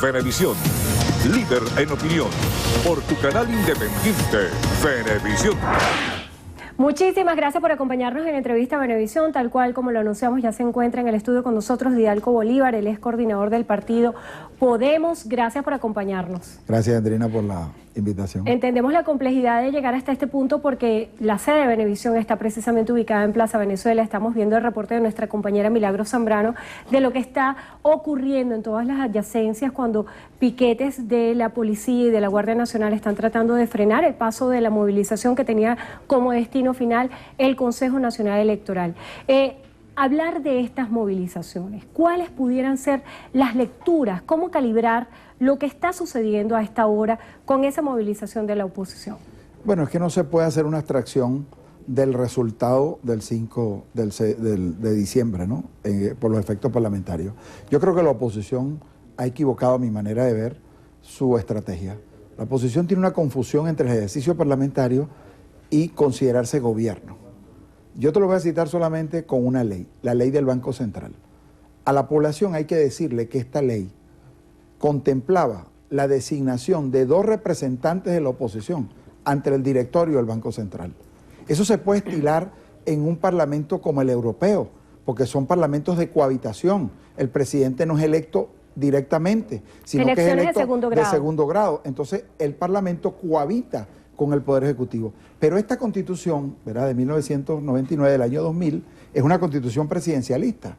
Venevisión, líder en opinión, por tu canal independiente, Venevisión. Muchísimas gracias por acompañarnos en Entrevista Venevisión. Tal cual como lo anunciamos, ya se encuentra en el estudio con nosotros Didalco Bolívar, él es coordinador del partido Podemos. Gracias por acompañarnos. Gracias, Andrina, por la invitación. Entendemos la complejidad de llegar hasta este punto porque la sede de Venevisión está precisamente ubicada en Plaza Venezuela. Estamos viendo el reporte de nuestra compañera Milagros Zambrano de lo que está ocurriendo en todas las adyacencias cuando piquetes de la policía y de la Guardia Nacional están tratando de frenar el paso de la movilización que tenía como destino final el Consejo Nacional Electoral. Hablar de estas movilizaciones, ¿cuáles pudieran ser las lecturas? ¿Cómo calibrar lo que está sucediendo a esta hora con esa movilización de la oposición? Bueno, es que no se puede hacer una abstracción del resultado del 5 de diciembre, ¿no? Por los efectos parlamentarios. Yo creo que la oposición ha equivocado, a mi manera de ver, su estrategia. La oposición tiene una confusión entre el ejercicio parlamentario y considerarse gobierno. Yo te lo voy a citar solamente con una ley, la ley del Banco Central. A la población hay que decirle que esta ley contemplaba la designación de 2 representantes de la oposición ante el directorio del Banco Central. Eso se puede estilar en un parlamento como el europeo, porque son parlamentos de cohabitación. El presidente no es electo directamente, sino que es electo de segundo grado. Entonces, el parlamento cohabita con el Poder Ejecutivo. Pero esta Constitución, ¿verdad?, de 1999, del año 2000, es una Constitución presidencialista.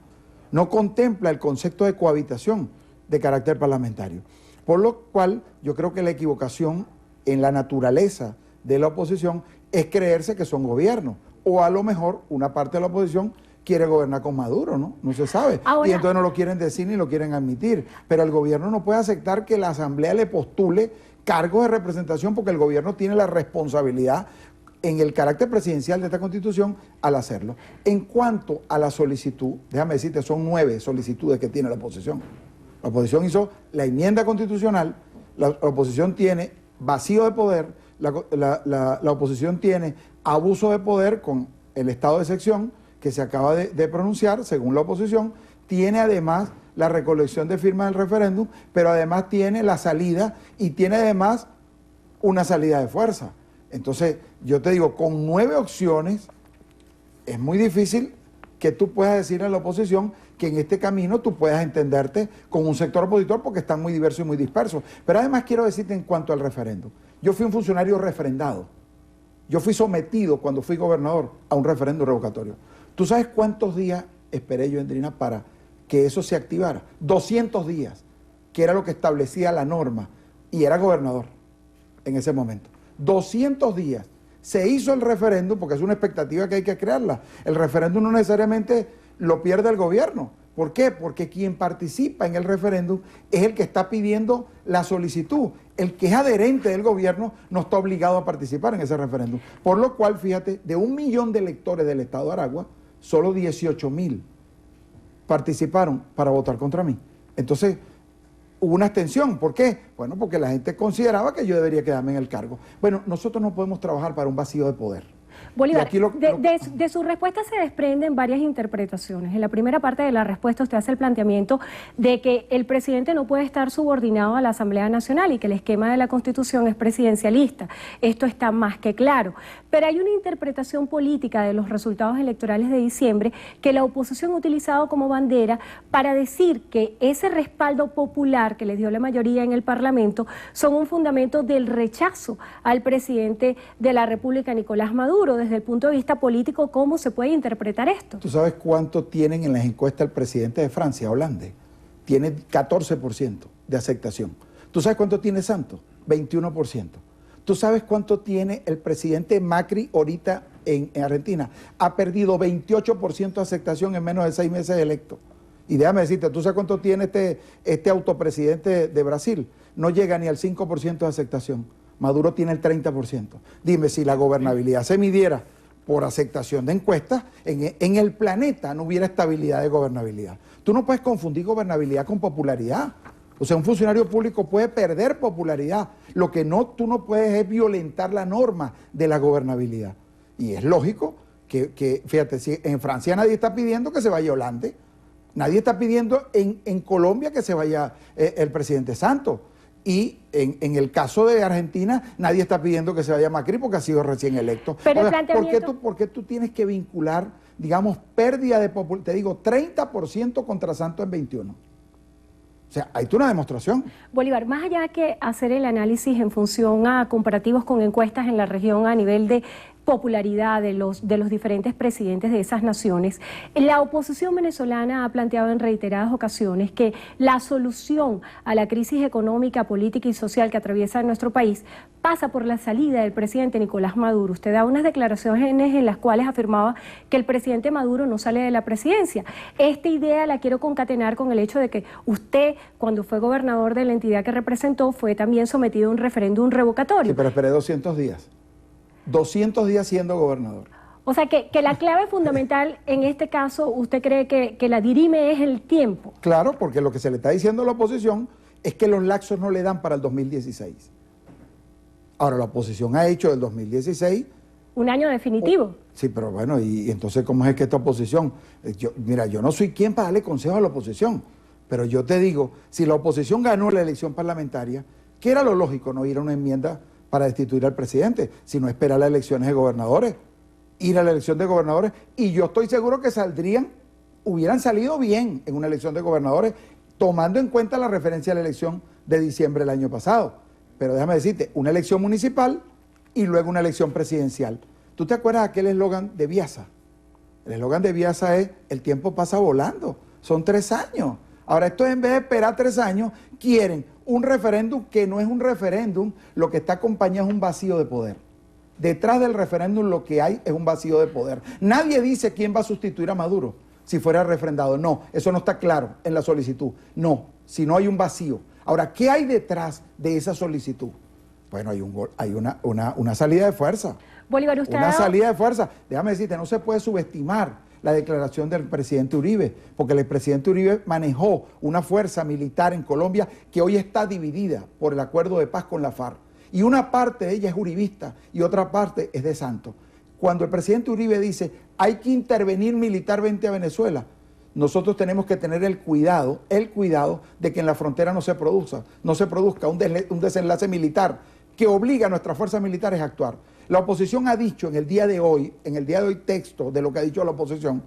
No contempla el concepto de cohabitación de carácter parlamentario. Por lo cual, yo creo que la equivocación en la naturaleza de la oposición es creerse que son gobierno. O a lo mejor una parte de la oposición quiere gobernar con Maduro, ¿no? No se sabe. Ahora, y entonces no lo quieren decir ni lo quieren admitir. Pero el gobierno no puede aceptar que la Asamblea le postule cargos de representación porque el gobierno tiene la responsabilidad en el carácter presidencial de esta Constitución al hacerlo. En cuanto a la solicitud, déjame decirte, son 9 solicitudes que tiene la oposición. La oposición hizo la enmienda constitucional, la oposición tiene vacío de poder, la oposición tiene abuso de poder con el estado de excepción que se acaba de pronunciar, según la oposición, tiene además la recolección de firmas del referéndum, pero además tiene la salida y tiene además una salida de fuerza. Entonces, yo te digo, con 9 opciones, es muy difícil que tú puedas decirle a la oposición que en este camino tú puedas entenderte con un sector opositor porque están muy diversos y muy dispersos. Pero además quiero decirte en cuanto al referéndum. Yo fui un funcionario refrendado. Yo fui sometido cuando fui gobernador a un referéndum revocatorio. ¿Tú sabes cuántos días esperé yo, Andrina, para que eso se activara? 200 días, que era lo que establecía la norma, y era gobernador en ese momento. 200 días. Se hizo el referéndum, porque es una expectativa que hay que crearla. El referéndum no necesariamente lo pierde el gobierno. ¿Por qué? Porque quien participa en el referéndum es el que está pidiendo la solicitud. El que es adherente del gobierno no está obligado a participar en ese referéndum. Por lo cual, fíjate, de 1 millón de electores del estado de Aragua, solo 18,000 participaron para votar contra mí. Entonces, hubo una abstención. ¿Por qué? Bueno, porque la gente consideraba que yo debería quedarme en el cargo. Bueno, nosotros no podemos trabajar para un vacío de poder. Bolívar, de su respuesta se desprenden varias interpretaciones. En la primera parte de la respuesta usted hace el planteamiento de que el presidente no puede estar subordinado a la Asamblea Nacional y que el esquema de la Constitución es presidencialista. Esto está más que claro. Pero hay una interpretación política de los resultados electorales de diciembre que la oposición ha utilizado como bandera para decir que ese respaldo popular que les dio la mayoría en el Parlamento son un fundamento del rechazo al presidente de la República, Nicolás Maduro. Desde el punto de vista político, ¿cómo se puede interpretar esto? ¿Tú sabes cuánto tienen en las encuestas el presidente de Francia, Hollande? Tiene 14% de aceptación. ¿Tú sabes cuánto tiene Santos? 21%. ¿Tú sabes cuánto tiene el presidente Macri ahorita en Argentina? Ha perdido 28% de aceptación en menos de 6 meses de electo. Y déjame decirte, ¿tú sabes cuánto tiene este autopresidente de Brasil? No llega ni al 5% de aceptación. Maduro tiene el 30%. Dime, si la gobernabilidad se midiera por aceptación de encuestas, en el planeta no hubiera estabilidad de gobernabilidad. Tú no puedes confundir gobernabilidad con popularidad. O sea, un funcionario público puede perder popularidad. Lo que tú no puedes es violentar la norma de la gobernabilidad. Y es lógico que fíjate, si en Francia nadie está pidiendo que se vaya Hollande. Nadie está pidiendo en Colombia que se vaya el presidente Santos. Y en el caso de Argentina, nadie está pidiendo que se vaya Macri porque ha sido recién electo. Pero Oiga, el planteamiento... ¿por qué tú tienes que vincular, digamos, pérdida de popularidad? Te digo, 30% contra Santos en 21. O sea, hay una demostración. Bolívar, más allá que hacer el análisis en función a comparativos con encuestas en la región a nivel de popularidad de los diferentes presidentes de esas naciones, la oposición venezolana ha planteado en reiteradas ocasiones que la solución a la crisis económica, política y social que atraviesa nuestro país pasa por la salida del presidente Nicolás Maduro. Usted da unas declaraciones en las cuales afirmaba que el presidente Maduro no sale de la presidencia. Esta idea la quiero concatenar con el hecho de que usted, cuando fue gobernador de la entidad que representó, fue también sometido a un referéndum revocatorio. Sí, pero esperé 200 días. 200 días siendo gobernador. O sea, que la clave fundamental en este caso, ¿usted cree que la dirime es el tiempo? Claro, porque lo que se le está diciendo a la oposición es que los laxos no le dan para el 2016. Ahora, la oposición ha hecho del 2016... Un año definitivo. Sí, pero bueno, y entonces, ¿cómo es que esta oposición? Mira, yo no soy quien para darle consejo a la oposición, pero yo te digo, si la oposición ganó la elección parlamentaria, ¿qué era lo lógico? No ir a una enmienda para destituir al presidente, sino esperar las elecciones de gobernadores, ir a la elección de gobernadores, y yo estoy seguro que hubieran salido bien en una elección de gobernadores, tomando en cuenta la referencia a la elección de diciembre del año pasado. Pero déjame decirte, una elección municipal y luego una elección presidencial. ¿Tú te acuerdas de aquel eslogan de Biasa? El eslogan de Biasa es, el tiempo pasa volando, son 3 años. Ahora, esto en vez de esperar 3 años, quieren un referéndum que no es un referéndum, lo que está acompañado es un vacío de poder. Detrás del referéndum lo que hay es un vacío de poder. Nadie dice quién va a sustituir a Maduro si fuera refrendado. No, eso no está claro en la solicitud. No, si no hay un vacío. Ahora, ¿qué hay detrás de esa solicitud? Bueno, hay una salida de fuerza. Bolívar, usted una salida de fuerza. Déjame decirte, no se puede subestimar la declaración del presidente Uribe, porque el presidente Uribe manejó una fuerza militar en Colombia que hoy está dividida por el acuerdo de paz con la FARC. Y una parte de ella es uribista y otra parte es de Santos. Cuando el presidente Uribe dice, hay que intervenir militarmente a Venezuela, nosotros tenemos que tener el cuidado de que en la frontera no se produzca un desenlace militar que obliga a nuestras fuerzas militares a actuar. La oposición ha dicho en el día de hoy texto de lo que ha dicho la oposición,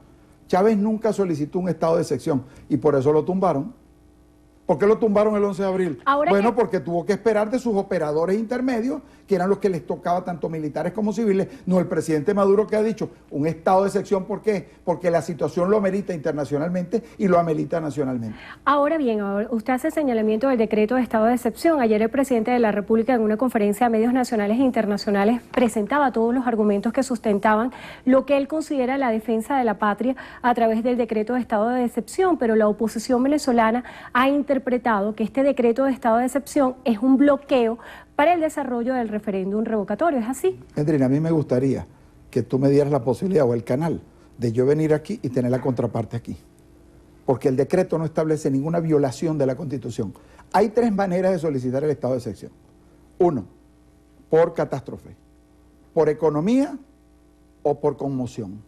Chávez nunca solicitó un estado de excepción y por eso lo tumbaron. ¿Por qué lo tumbaron el 11 de abril? Bueno, porque tuvo que esperar de sus operadores intermedios, que eran los que les tocaba tanto militares como civiles, no el presidente Maduro que ha dicho un estado de excepción. ¿Por qué? Porque la situación lo amerita internacionalmente y lo amerita nacionalmente. Ahora bien, usted hace señalamiento del decreto de estado de excepción. Ayer el presidente de la República en una conferencia a medios nacionales e internacionales presentaba todos los argumentos que sustentaban lo que él considera la defensa de la patria a través del decreto de estado de excepción, pero la oposición venezolana ha interpretado que este decreto de estado de excepción es un bloqueo para el desarrollo del referéndum revocatorio. ¿Es así? Endrina, a mí me gustaría que tú me dieras la posibilidad o el canal de yo venir aquí y tener la contraparte aquí, porque el decreto no establece ninguna violación de la Constitución. Hay 3 maneras de solicitar el estado de excepción. 1, por catástrofe, por economía o por conmoción.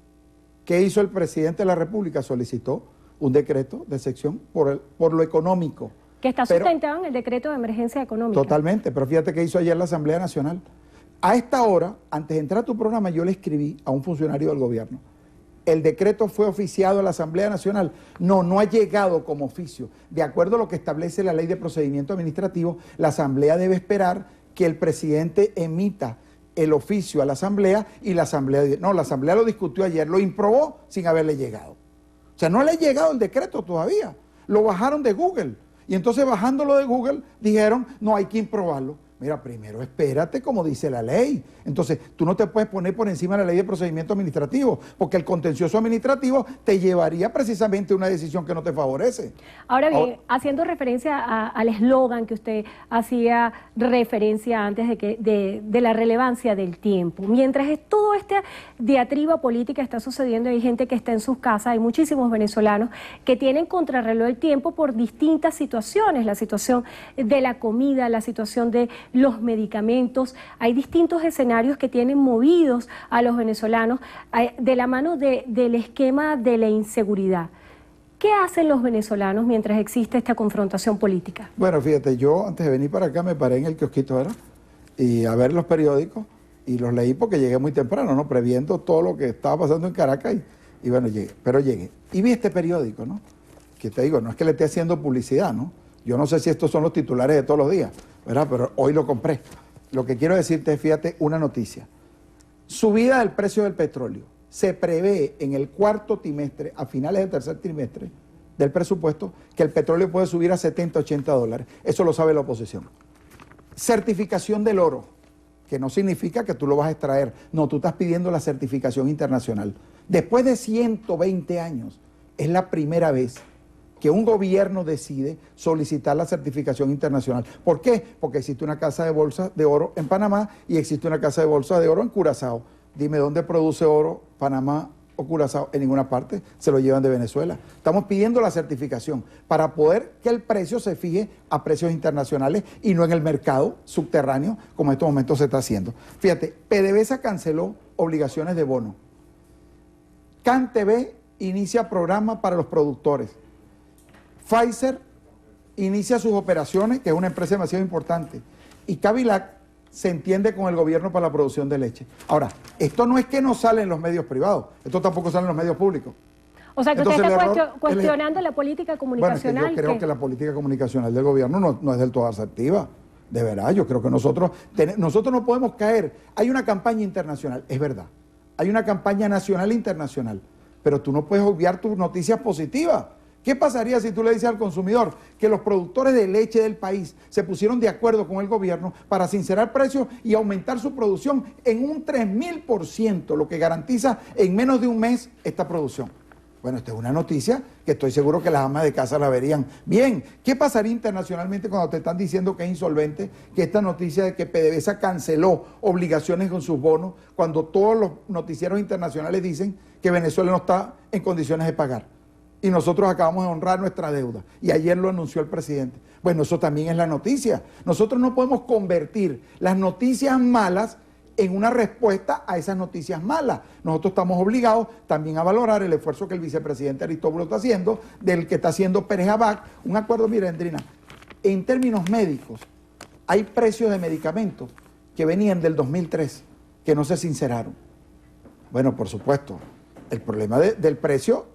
¿Qué hizo el presidente de la República? Solicitó un decreto de excepción por lo económico. Que está sustentado en el decreto de emergencia económica. Totalmente, pero fíjate que hizo ayer la Asamblea Nacional. A esta hora, antes de entrar a tu programa, yo le escribí a un funcionario del gobierno. ¿El decreto fue oficiado a la Asamblea Nacional? No ha llegado como oficio. De acuerdo a lo que establece la Ley de Procedimiento Administrativo, la Asamblea debe esperar que el presidente emita el oficio a la Asamblea y la Asamblea lo discutió ayer, lo improbó sin haberle llegado. O sea, no le ha llegado el decreto todavía. Lo bajaron de Google. Y entonces bajándolo de Google dijeron, no hay que improbarlo. Mira, primero espérate como dice la ley. Entonces, tú no te puedes poner por encima de la ley de procedimiento administrativo, porque el contencioso administrativo te llevaría precisamente a una decisión que no te favorece. Ahora bien, haciendo referencia al eslogan que usted hacía referencia antes de la relevancia del tiempo, mientras todo esta diatriba política está sucediendo, hay gente que está en sus casas, hay muchísimos venezolanos que tienen contrarreloj el tiempo por distintas situaciones, la situación de la comida, la situación de los medicamentos. Hay distintos escenarios que tienen movidos a los venezolanos de la mano del esquema de la inseguridad. ¿Qué hacen los venezolanos mientras existe esta confrontación política? Bueno, fíjate, yo antes de venir para acá me paré en el kiosquito, ¿verdad? Y a ver los periódicos, y los leí porque llegué muy temprano, ¿no? Previendo todo lo que estaba pasando en Caracas, y bueno, llegué. Pero llegué. Y vi este periódico, ¿no? Que te digo, no es que le esté haciendo publicidad, ¿no? Yo no sé si estos son los titulares de todos los días, ¿verdad? Pero hoy lo compré. Lo que quiero decirte es, fíjate, una noticia. Subida del precio del petróleo. Se prevé en el cuarto trimestre, a finales del tercer trimestre del presupuesto, que el petróleo puede subir a 70, 80 dólares. Eso lo sabe la oposición. Certificación del oro, que no significa que tú lo vas a extraer. No, tú estás pidiendo la certificación internacional. Después de 120 años, es la primera vez que un gobierno decide solicitar la certificación internacional. ¿Por qué? Porque existe una casa de bolsa de oro en Panamá y existe una casa de bolsa de oro en Curazao. Dime, ¿dónde produce oro Panamá o Curazao? En ninguna parte, se lo llevan de Venezuela. Estamos pidiendo la certificación para poder que el precio se fije a precios internacionales y no en el mercado subterráneo, como en estos momentos se está haciendo. Fíjate, PDVSA canceló obligaciones de bono. CanTV inicia programa para los productores. Pfizer inicia sus operaciones, que es una empresa demasiado importante. Y Cavilac se entiende con el gobierno para la producción de leche. Ahora, esto no es que no sale en los medios privados, esto tampoco sale en los medios públicos. O sea, que Entonces, usted está cuestionando la política comunicacional. Bueno, es que yo creo que la política comunicacional del gobierno no es del todo asertiva. De verdad, yo creo que nosotros no podemos caer. Hay una campaña internacional, es verdad. Hay una campaña nacional e internacional. Pero tú no puedes obviar tus noticias positivas. ¿Qué pasaría si tú le dices al consumidor que los productores de leche del país se pusieron de acuerdo con el gobierno para sincerar precios y aumentar su producción en un 3000%, lo que garantiza en menos de un mes esta producción? Bueno, esta es una noticia que estoy seguro que las amas de casa la verían bien. ¿Qué pasaría internacionalmente cuando te están diciendo que es insolvente? Que esta noticia de que PDVSA canceló obligaciones con sus bonos, cuando todos los noticieros internacionales dicen que Venezuela no está en condiciones de pagar. Y nosotros acabamos de honrar nuestra deuda. Y ayer lo anunció el presidente. Bueno, eso también es la noticia. Nosotros no podemos convertir las noticias malas en una respuesta a esas noticias malas. Nosotros estamos obligados también a valorar el esfuerzo que el vicepresidente Aristóbulo está haciendo, del que está haciendo Pérez Abad. Un acuerdo, mira, Endrina, en términos médicos, hay precios de medicamentos que venían del 2003, que no se sinceraron. Bueno, por supuesto, el problema del precio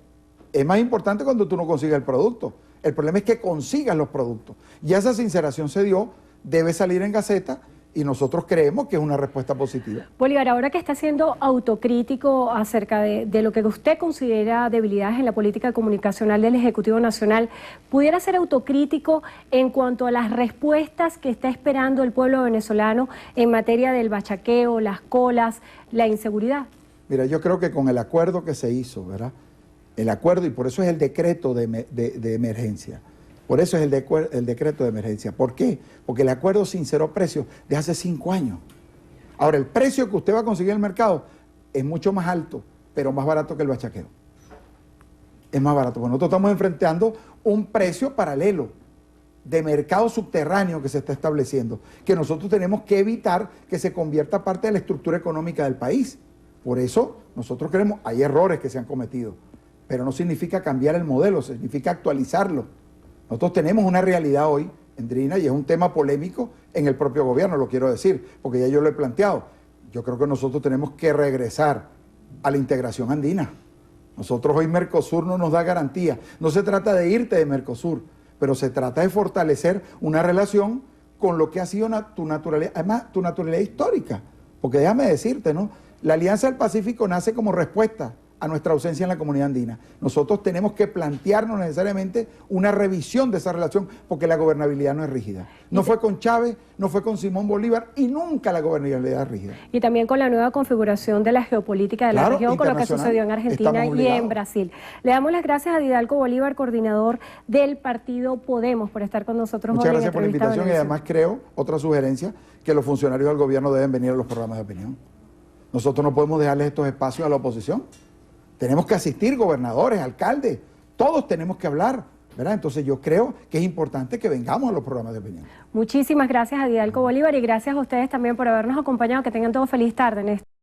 es más importante cuando tú no consigues el producto. El problema es que consigas los productos. Ya esa sinceración se dio, debe salir en Gaceta y nosotros creemos que es una respuesta positiva. Bolívar, ahora que está siendo autocrítico acerca de lo que usted considera debilidades en la política comunicacional del Ejecutivo Nacional, ¿pudiera ser autocrítico en cuanto a las respuestas que está esperando el pueblo venezolano en materia del bachaqueo, las colas, la inseguridad? Mira, yo creo que con el acuerdo que se hizo, ¿verdad? El acuerdo, y por eso es el decreto de emergencia. Por eso es el decreto de emergencia. ¿Por qué? Porque el acuerdo sinceró precios de hace 5 años. Ahora, el precio que usted va a conseguir en el mercado es mucho más alto, pero más barato que el bachaqueo. Es más barato. Bueno, nosotros estamos enfrentando un precio paralelo de mercado subterráneo que se está estableciendo, que nosotros tenemos que evitar que se convierta parte de la estructura económica del país. Por eso nosotros creemos, hay errores que se han cometido, pero no significa cambiar el modelo, significa actualizarlo. Nosotros tenemos una realidad hoy, Endrina, y es un tema polémico en el propio gobierno, lo quiero decir, porque ya yo lo he planteado. Yo creo que nosotros tenemos que regresar a la integración andina. Nosotros hoy Mercosur no nos da garantía. No se trata de irte de Mercosur, pero se trata de fortalecer una relación con lo que ha sido tu naturaleza, además tu naturaleza histórica. Porque déjame decirte, ¿no? La Alianza del Pacífico nace como respuesta a nuestra ausencia en la comunidad andina. Nosotros tenemos que plantearnos necesariamente una revisión de esa relación, porque la gobernabilidad no es rígida. No fue con Chávez, no fue con Simón Bolívar y nunca la gobernabilidad es rígida. Y también con la nueva configuración de la geopolítica de la región, con lo que sucedió en Argentina y en Brasil. Le damos las gracias a Didalgo Bolívar, coordinador del partido Podemos, por estar con nosotros. Muchas gracias por la invitación y además creo, otra sugerencia, que los funcionarios del gobierno deben venir a los programas de opinión. Nosotros no podemos dejarles estos espacios a la oposición. Tenemos que asistir gobernadores, alcaldes, todos tenemos que hablar, ¿verdad? Entonces yo creo que es importante que vengamos a los programas de opinión. Muchísimas gracias a Didalgo Bolívar y gracias a ustedes también por habernos acompañado. Que tengan todos feliz tarde en esto.